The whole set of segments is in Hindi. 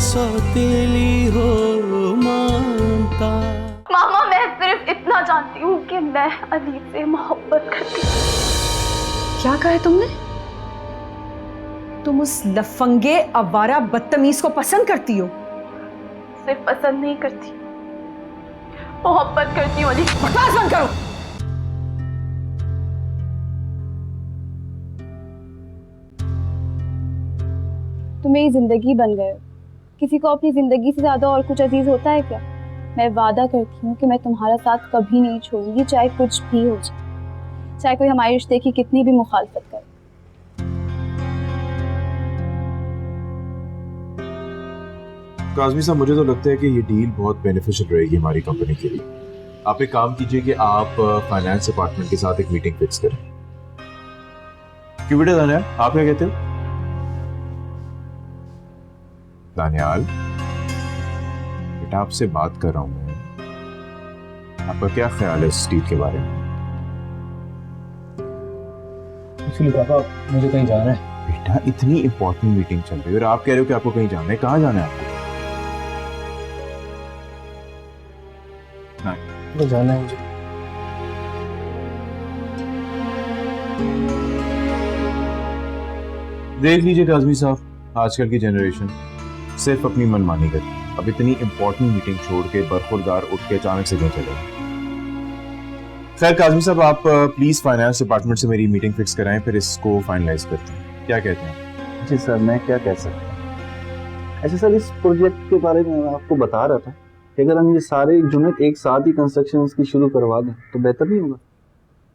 सौतेली हो ममता। मामा मैं सिर्फ इतना जानती हूँ कि मैं अली से मोहब्बत करती हूँ। क्या कहा है तुमने? तुम उस लफंगे आवारा बदतमीज को पसंद करती हो? सिर्फ पसंद नहीं करती, मोहब्बत करती हूँ अली। बकवास बंद करो। तुम मेरी जिंदगी बन गए हो। किसी को अपनी जिंदगी से ज्यादा और कुछ अजीज होता है क्या? मैं वादा करती हूँ कि मैं तुम्हारा साथ कभी नहीं छोड़ूंगी, चाहे कुछ भी हो जाए, चाहे कोई हमारे रिश्ते की कितनी भी मुखालफत करे। काज़मी साहब, मुझे तो लगता है कि ये डील बहुत बेनिफिशियल रहेगी हमारी कंपनी के लिए। आप एक काम कीजिए कि आप फाइनेंस डिपार्टमेंट के साथ एक मीटिंग फिक्स करें। क्यों बेटा दानियाल, आप क्या कहते हो? दानियाल बेटा, आपसे बात कर रहा हूं मैं। आपका क्या ख्याल है इस डील के बारे में? एक्चुअली पापा, मुझे कहीं जाना है। बेटा, इतनी इंपॉर्टेंट मीटिंग चल रही है और आप कह रहे हो कि आपको कहीं जाना है। कहाँ जाना है आपको? तो जाना है मुझे। देख लीजिए काज़मी साहब, आजकल की जनरेशन सिर्फ अपनी मनमानी करती है। अब इतनी इंपॉर्टेंट मीटिंग छोड़ के बरखुरदार उठ के अचानक से नहीं चलेगा। खैर काज़मी साहब, आप प्लीज फाइनेंस डिपार्टमेंट से मेरी मीटिंग फिक्स कराएं, फिर इसको फाइनलाइज करते हैं। क्या कहते हैं? जी सर, मैं क्या कह सकता हूँ। ऐसे सर, इस प्रोजेक्ट के बारे में मैं आपको बता रहा था कि अगर हम ये सारे यूनिट एक साथ ही कंस्ट्रक्शन की शुरू करवा दें तो बेहतर नहीं होगा?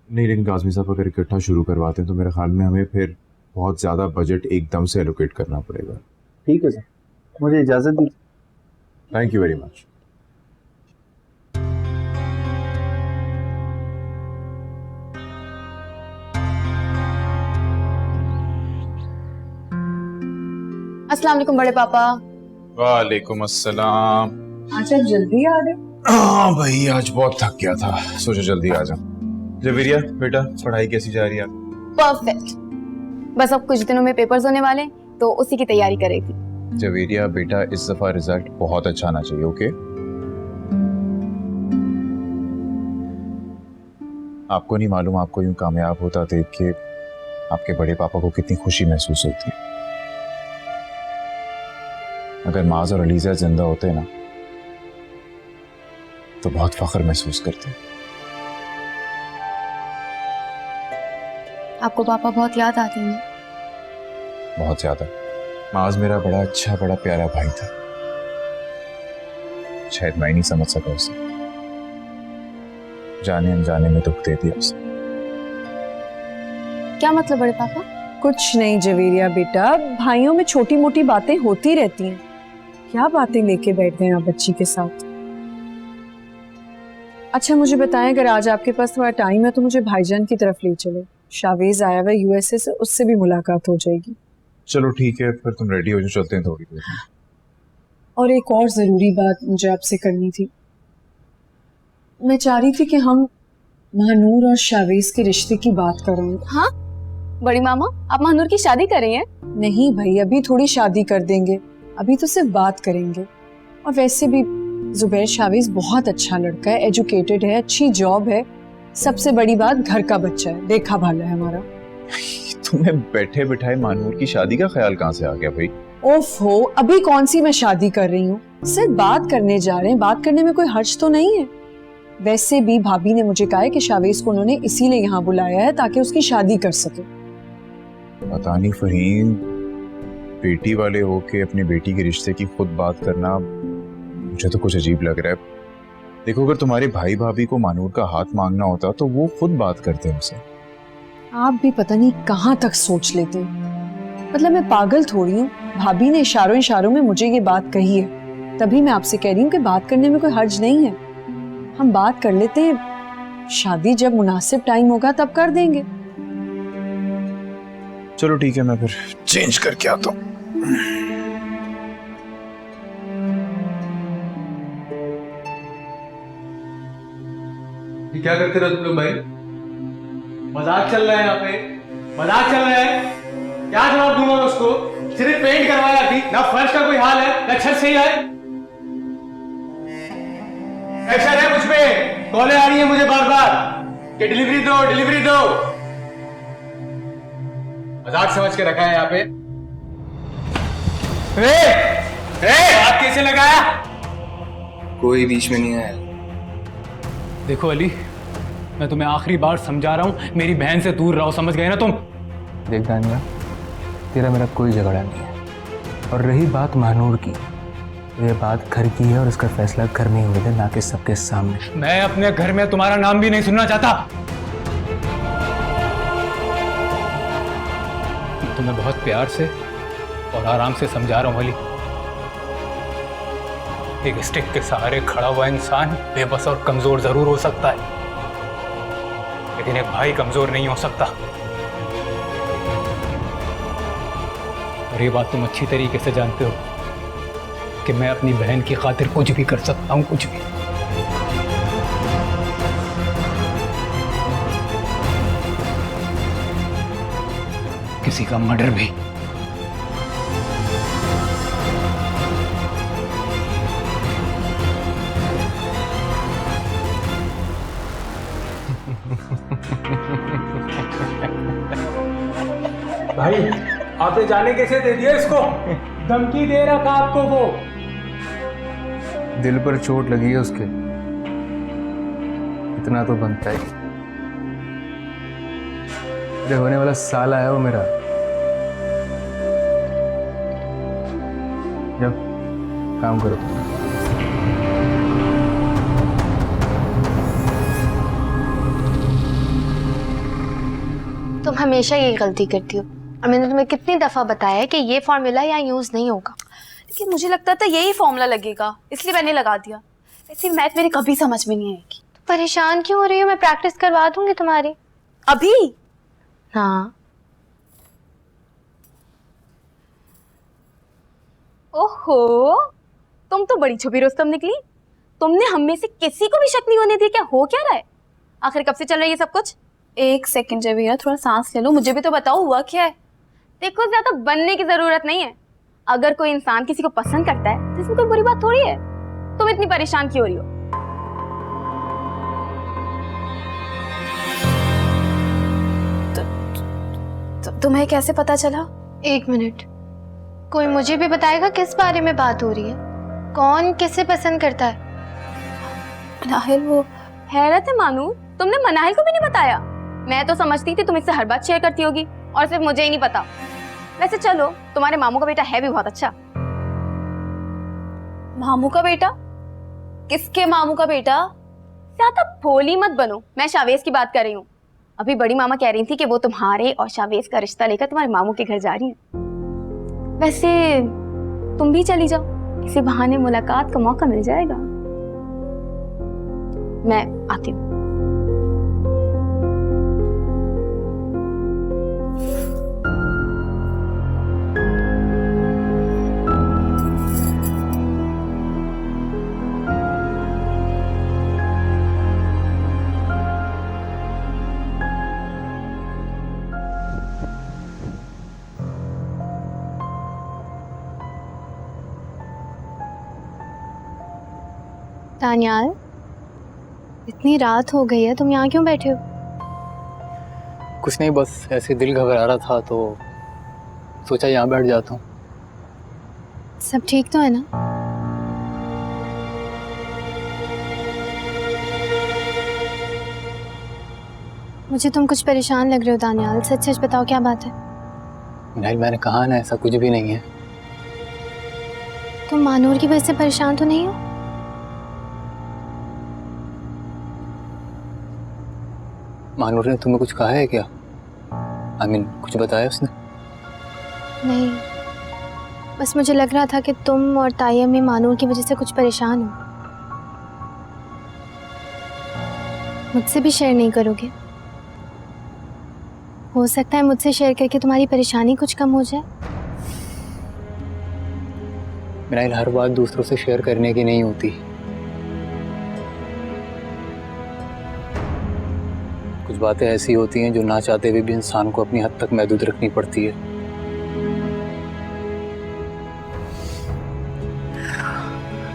नहीं, लेकिन काज़मी साहब अगर इकट्ठा शुरू करवाते हैं तो मेरे ख्याल में हमें फिर बहुत ज़्यादा बजट एकदम से एलोकेट करना पड़ेगा। ठीक है सर, मुझे इजाज़त दीजिए। Thank you very much. अस्सलाम वालेकुम बड़े पापा। वालेकुम अस्सलाम। आज आप जल्दी आ गए। हाँ भाई, आज बहुत थक गया था, सोचा जल्दी आ जाऊं। जवेरिया बेटा, पढ़ाई कैसी जा रही है? परफेक्ट। बस अब कुछ दिनों में पेपर्स होने वाले, तो उसी की तैयारी कर रही थी। जवेरिया बेटा, इस दफा रिजल्ट बहुत अच्छा आना चाहिए, ओके? आपको नहीं मालूम, आपको यूं कामयाब होता देख के आपके बड़े पापा को कितनी खुशी महसूस होती है। अगर माज और अलीजा जिंदा होते ना तो बहुत फख्र महसूस करते। आपको पापा बहुत याद आते हैं? बहुत ज्यादा। माज मेरा बड़ा अच्छा, बड़ा प्यारा भाई था। शायद मैं नहीं समझ सका उसे, जाने अनजाने में दुख दे दिया उसे। क्या मतलब बड़े पापा? कुछ नहीं जवेरिया बेटा, भाइयों में छोटी मोटी बातें होती रहती हैं। क्या बातें लेके बैठ गए आप बच्ची के साथ? अच्छा मुझे बताएं, अगर आज आपके पास थोड़ा टाइम है तो मुझे भाईजान की तरफ ले चले। शावेज आया हुआ यूएसए से, उससे भी मुलाकात हो जाएगी। चलो ठीक है, फिर तुम रेडी हो जाओ, चलते हैं थोड़ी देर में। और एक और जरूरी बात मुझे आपसे करनी थी। मैं चाह रही थी कि हम महानूर और शावेज के रिश्ते की बात कर रहे हैं। हाँ बड़ी मामा, आप महानूर की शादी कर रही हैं? नहीं भाई, अभी थोड़ी शादी कर देंगे, अभी तो सिर्फ बात करेंगे। और वैसे भी जुबैर शावेज बहुत अच्छा लड़का है, एजुकेटेड है, अच्छी जॉब है, सबसे बड़ी बात घर का बच्चा है, देखा भाला है हमारा। तुम्हें बैठे बिठाए मानूर की शादी का ख्याल कहाँ से आ गया भाई? ओफो, अभी कौन सी मैं शादी कर रही हूँ, सिर्फ बात करने जा रहे हैं। बात करने में कोई हर्ज तो नहीं है। वैसे भी भाभी ने मुझे कहा है कि शावेज को उन्होंने इसीलिए यहाँ बुलाया है ताकि उसकी शादी कर सके। पता नहीं फहीम, बेटी वाले हो के अपनी बेटी के रिश्ते की खुद बात करना मुझे तो कुछ अजीब लग रहा है। देखो, अगर तुम्हारे भाई भाभी को मानूर का हाथ मांगना होता तो वो खुद बात करते हैं उसे। आप भी पता नहीं कहाँ तक सोच लेते हैं। मतलब मैं पागल थोड़ी हूँ, भाभी ने इशारों इशारों में मुझे ये बात कही है, तभी मैं आपसे कह रही हूँ कि बात करने में कोई हर्ज नहीं है। हम बात कर लेते हैं, शादी जब मुनासिब टाइम होगा तब कर देंगे। चलो ठीक है, मैं फिर चेंज करके आता हूँ। क्या करते रहो तुम लोग भाई? मजाक चल रहा है यहाँ पे, मजाक चल रहा है। क्या जवाब दूंगा मैं उसको? सिर्फ पेंट करवाया थी ना, फर्श का कोई हाल है ना छत सही है। प्रेशर है मुझ पे, कॉलें आ रही है मुझे बार बार कि डिलीवरी दो डिलीवरी दो। मजाक समझ के रखा है यहाँ पे। हाथ कैसे लगाया? कोई बीच में नहीं आया। देखो अली, मैं तुम्हें आखिरी बार समझा रहा हूँ, मेरी बहन से दूर रहो, समझ गए ना तुम? देख दानिया, तेरा मेरा कोई झगड़ा नहीं है। और रही बात महानूर की, तो ये बात घर की है और इसका फैसला घर में ही हुए थे, ना कि सबके सामने। मैं अपने घर में तुम्हारा नाम भी नहीं सुनना चाहता। तुम्हें बहुत प्यार से और आराम से समझा रहा हूं अली। एक स्टिक के सहारे खड़ा हुआ इंसान बेबस और कमजोर जरूर हो सकता है, लेकिन एक भाई कमजोर नहीं हो सकता। और ये बात तुम अच्छी तरीके से जानते हो कि मैं अपनी बहन की खातिर कुछ भी कर सकता हूं, कुछ भी। किसी का मर्डर भी। भाई आपने जाने कैसे दे दिया इसको? धमकी दे रहा था आपको वो। दिल पर चोट लगी है उसके, इतना तो बनता ही। अरे होने वाला साला है वो मेरा। जब काम करो। तुम हमेशा ये गलती करती हो, और मैंने तुम्हें कितनी दफा बताया है कि ये फॉर्मूला यहाँ यूज नहीं होगा। लेकिन मुझे लगता था यही फॉर्मूला लगेगा, इसलिए मैंने लगा दिया। ऐसी मैथ मेरी कभी समझ में नहीं आएगी। तो परेशान क्यों हो रही हो? मैं प्रैक्टिस करवा दूंगी तुम्हारी। अभी? हाँ। ओहो, तुम तो बड़ी छुपी रुस्तम निकली। तुमने हम में से किसी को भी शक नहीं होने दिया। क्या हो क्या रहा है? आखिर कब से चल रहा है ये सब कुछ? एक सेकंड जवेरा, थोड़ा सांस ले लो, मुझे भी तो बताओ हुआ क्या है। देखो, ज्यादा बनने की जरूरत नहीं है। अगर कोई इंसान किसी को पसंद करता है तो इसमें कोई बुरी बात थोड़ी है। तुम इतनी परेशान क्यों हो रही हो? तुम्हें कैसे पता चला? एक मिनट, कोई मुझे भी बताएगा किस बारे में बात हो रही है? कौन किसे पसंद करता है? मनाहिल। वो हैरत है मानू, तुमने मनाहिल को भी नहीं बताया। मैं तो समझती थी तुम इससे हर बात शेयर करती होगी और सिर्फ मुझे ही नहीं पता। वैसे चलो, तुम्हारे मामू का बेटा है भी बहुत अच्छा। मामू का बेटा? किसके मामू का बेटा? ज्यादा भोली मत बनो, मैं शावेज की बात कर रही हूँ। अभी बड़ी मामा कह रही थी कि वो तुम्हारे और शावेज का रिश्ता लेकर तुम्हारे मामू के घर जा रही है। वैसे तुम भी चली जाओ, किसी बहाने मुलाकात का मौका मिल जाएगा। मैं आती हूँ। दानियाल, इतनी रात हो गई है, तुम यहाँ क्यों बैठे हो? कुछ नहीं, बस ऐसे दिल घबरा रहा था तो सोचा यहाँ बैठ जाता हूँ। सब ठीक तो है ना? मुझे तुम कुछ परेशान लग रहे हो दानियाल, सच सच बताओ क्या बात है? नहीं, मैंने कहा ना, ऐसा कुछ भी नहीं है। तुम मानूर की वजह से परेशान तो नहीं हो? मानूर ने तुम्हें कुछ कहा है क्या? कुछ बताया उसने? नहीं, बस मुझे लग रहा था कि तुम और तायम्मी मानूर की वजह से कुछ परेशान हो। मुझसे भी शेयर नहीं करोगे? हो सकता है मुझसे शेयर करके तुम्हारी परेशानी कुछ कम हो जाए। मेरा हर बात दूसरों से शेयर करने की नहीं होती। कुछ बातें ऐसी होती हैं जो ना चाहते हुए भी इंसान को अपनी हद तक महदूद रखनी पड़ती है।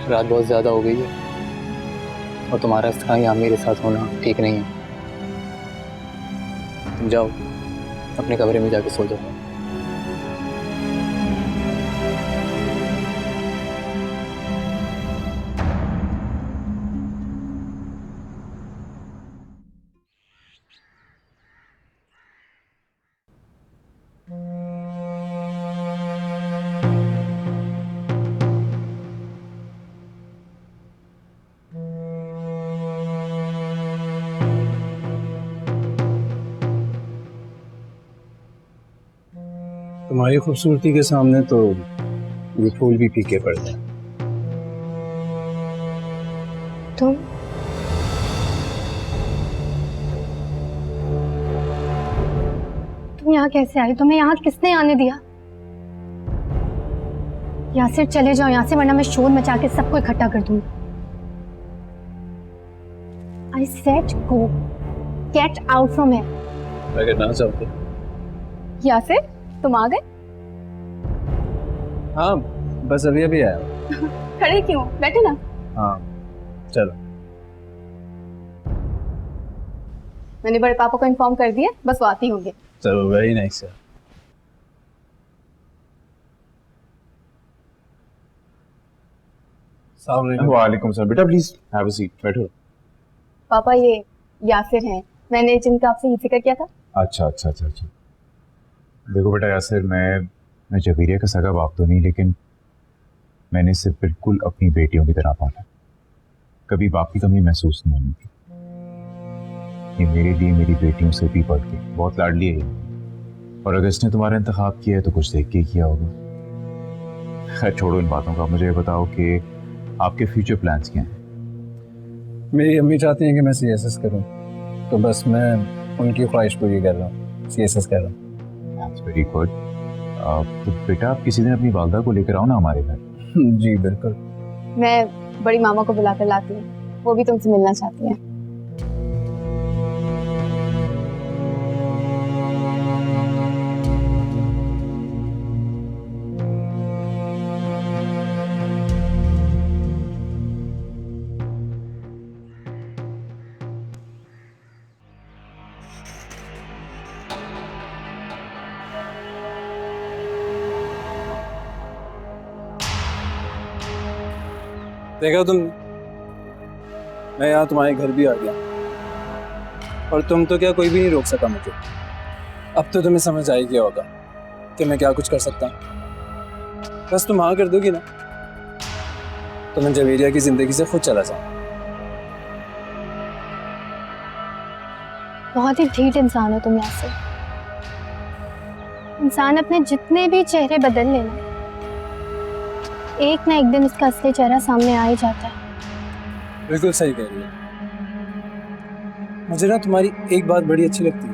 रात बहुत ज़्यादा हो गई है और तुम्हारा इस तरह यहाँ मेरे साथ होना ठीक नहीं है। तुम जाओ अपने कमरे में जाके सो जाओ। तुम्हारी खूबसूरती के सामने तो ये फूल भी फीके पड़ते हैं। तुम यहाँ कैसे आई? तुम्हें यहाँ किसने आने दिया? यासिर चले जाओ यहाँ से, वरना मैं शोर मचा के सबको इकट्ठा कर दूंगी। I said go, get out from here. अगर ना चाहो तो। यासिर तुम आ गए? हाँ बस अभी अभी आया। खड़े क्यों, बैठे ना। हाँ चलो। मैंने बड़े पापा को इन्फॉर्म कर दिया, बस वो आते ही होंगे। चलो वेरी नाइस सर। वालेकुम सर। बेटा प्लीज हैव अ सीट, बैठो। पापा ये यासिर हैं, मैंने जिनका आपसे ही जिक्र किया था। अच्छा अच्छा अच्छा अच्छा। देखो बेटा यासिर, मैं जबीरिया का सगा बाप तो नहीं, लेकिन मैंने इसे बिल्कुल अपनी बेटियों की तरह पाला। कभी बाप की कमी महसूस नहीं होनी थी। ये मेरे लिए मेरी बेटियों से भी बढ़ के बहुत लाडली है। और अगर इसने तुम्हारा इंतखाब किया है तो कुछ देख के ही किया होगा। खैर छोड़ो इन बातों का, मुझे बताओ कि आपके फ्यूचर प्लान्स क्या हैं? मेरी अम्मी चाहती हैं कि मैं CSS करूं, तो बस मैं उनकी ख्वाहिश पूरी कर रहा हूँ, CSS कर रहा हूँ। That's very good. तो बेटा आप किसी दिन अपनी वालदा को लेकर आओ ना हमारे घर। जी बिल्कुल। मैं बड़ी मामा को बुलाकर लाती हूँ, वो भी तुमसे मिलना चाहती है। देखा तुम, मैं यहाँ तुम्हारे घर भी आ गया और तुम तो क्या कोई भी नहीं रोक सका मुझे। अब तो तुम्हें समझ आ ही गया होगा कि मैं क्या कुछ कर सकता हूँ। बस तुम हाँ कर दोगी ना तो मैं जवेरिया की जिंदगी से खुद चला जाऊँ। बहुत ही ढीठ इंसान हो तुम यासिर। इंसान अपने जितने भी चेहरे बदल लेना, एक ना एक दिन उसका असली चेहरा सामने आ ही जाता है। बिल्कुल सही कह रही हो। मुझे ना तुम्हारी एक बात बड़ी अच्छी लगती है,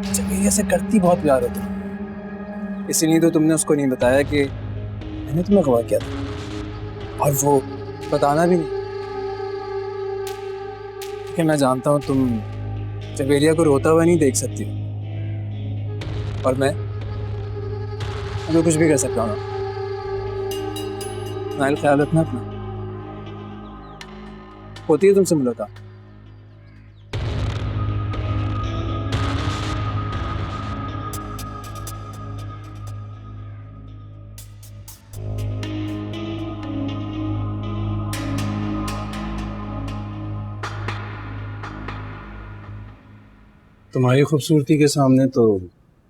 जवेरिया से करती बहुत प्यार हो तुम। इसीलिए तो तुमने उसको नहीं बताया कि मैंने तुम्हें अगवा किया था, और वो बताना भी नहीं। कि मैं जानता हूँ तुम जवेरिया को रोता हुआ नहीं देख सकती, और मैं कुछ भी कर सकता हूँ। नाइल ख्याल रखना अपना। होती है तुमसे मुलाकात। तुम्हारी खूबसूरती के सामने तो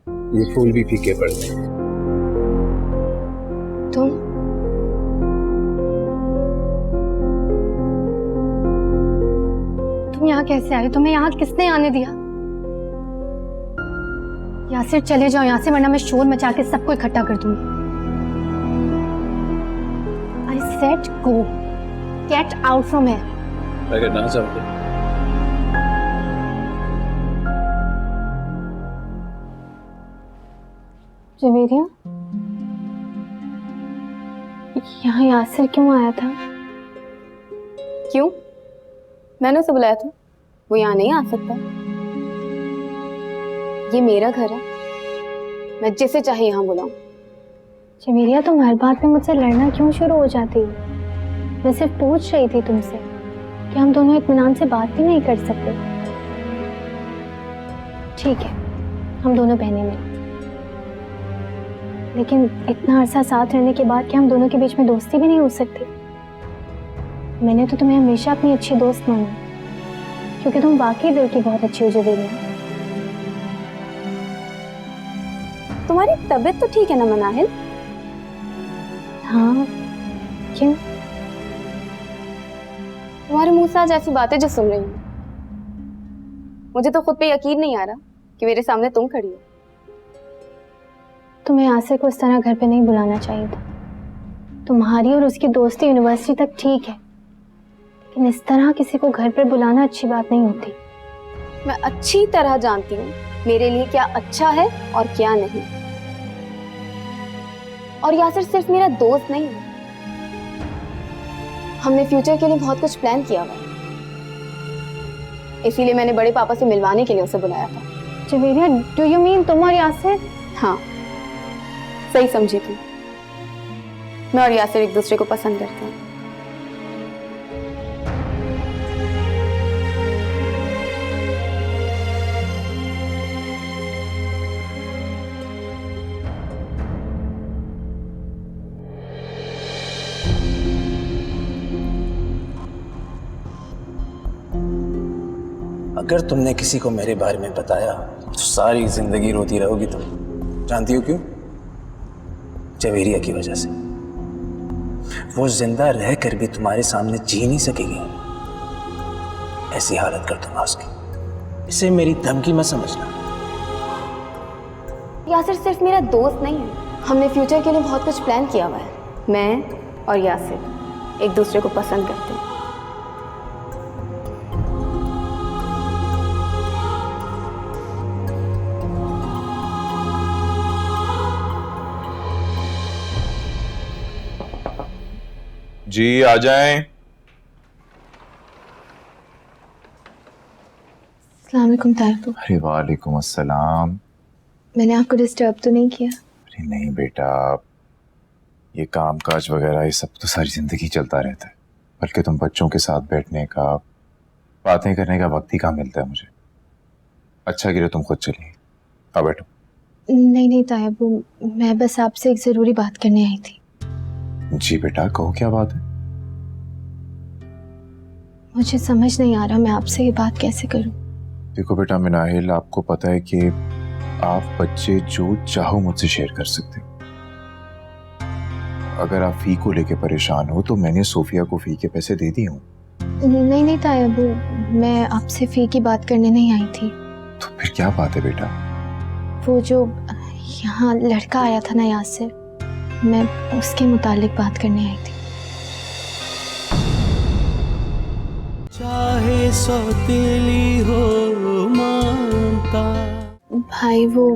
ये फूल भी फीके पड़ते हैं। तुम यहाँ कैसे आए? तुम्हें यहाँ किसने आने दिया? यासिर चले जाओ यहाँ से, वरना मैं शोर मचा के सबको इकट्ठा कर दूंगी। I said go, get out from here. अगर ना चाहो तो। जवेरिया, यहाँ यासिर क्यों आया था? क्यों? मैंने उसे बुलाया था, वो यहाँ नहीं आ सकता। ये मेरा घर है, मैं जिसे चाहे यहाँ बुलाऊं। जवेरिया, तुम हर बात पे मुझसे लड़ना क्यों शुरू हो जाती हो? मैं सिर्फ पूछ रही थी तुमसे कि हम दोनों इत्मीनान से बात भी नहीं कर सकते। ठीक है, हम दोनों बहनें मिले, लेकिन इतना अरसा साथ रहने के बाद क्या हम दोनों के बीच में दोस्ती भी नहीं हो सकती? मैंने तो तुम्हें हमेशा अपनी अच्छी दोस्त मानी, क्योंकि तुम वाकई दिल की बहुत अच्छी हो जवेरिया। तुम्हारी तबीयत तो ठीक है ना मनाहिल? हाँ, क्यों? तुम्हारे मुंह से आज ऐसी बातें जो सुन रही हूँ, मुझे तो खुद पे यकीन नहीं आ रहा कि मेरे सामने तुम खड़ी हो। तुम्हें यासिर को इस तरह घर पे नहीं बुलाना चाहिए था। तुम्हारी और उसकी दोस्ती यूनिवर्सिटी तक ठीक है, लेकिन इस तरह किसी को घर पर बुलाना अच्छी बात नहीं होती। मैं अच्छी तरह जानती हूँ मेरे लिए क्या अच्छा है और क्या नहीं। और यासिर सिर्फ मेरा दोस्त नहीं है, हमने फ्यूचर के लिए बहुत कुछ प्लान किया हुआ है। इसीलिए मैंने बड़े पापा से मिलवाने के लिए उसे बुलाया था। जवेरिया, डू यू मीन तुम और यासिर? हाँ, सही समझी तुम। मैं और यासिर एक दूसरे को पसंद करते हैं। अगर तुमने किसी को मेरे बारे में बताया तो सारी जिंदगी रोती रहोगी तुम। जानती हो क्यों? जवेरिया की वजह से। वो जिंदा रहकर भी तुम्हारे सामने जी नहीं सकेगी, ऐसी हालत कर दूंगा उसकी। इसे मेरी धमकी मत समझना। यासिर सिर्फ मेरा दोस्त नहीं है, हमने फ्यूचर के लिए बहुत कुछ प्लान किया हुआ है। मैं और यासिर एक दूसरे को पसंद करते हैं। जी आ जाएं। अस्सलाम वालेकुम तारिक। अरे वालेकुम अस्सलाम। मैंने आपको डिस्टर्ब तो नहीं किया? अरे नहीं बेटा, ये काम काज वगैरह ये सब तो सारी जिंदगी चलता रहता है, बल्कि तुम बच्चों के साथ बैठने का, बातें करने का वक्त ही कहाँ मिलता है मुझे। अच्छा गिरे तुम खुद चलिए, आ बैठो। नहीं नहीं तायब, मैं बस आपसे एक जरूरी बात करने आई थी। जी बेटा कहो, क्या बात है? मुझे समझ नहीं आ रहा मैं आपसे ये बात कैसे करूं। देखो बेटा मिनाहिल, आपको पता है कि आप बच्चे जो चाहो मुझसे शेयर कर सकते हो। अगर आप फी को लेके परेशान हो तो मैंने सोफिया को फी के पैसे दे दिए हूँ। नहीं नहीं तायब, मैं आपसे फी की बात करने नहीं आई थी। तो फिर क्या बात है बेटा? वो जो यहाँ लड़का आया था ना यासिर, मैं उसके मुतालिक बात करने आई थी। चाहे सौतेली हो मानता। भाई वो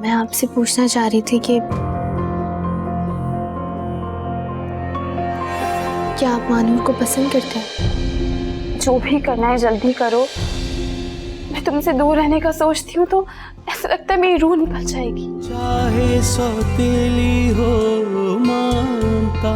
मैं आपसे पूछना चाह रही थी कि क्या आप मानूर को पसंद करते हैं? जो भी करना है जल्दी करो। मैं तुमसे दूर रहने का सोचती हूँ तो ऐसा लगता है मेरी रूह निकल जाएगी। चाहे सौतेली हो मानता।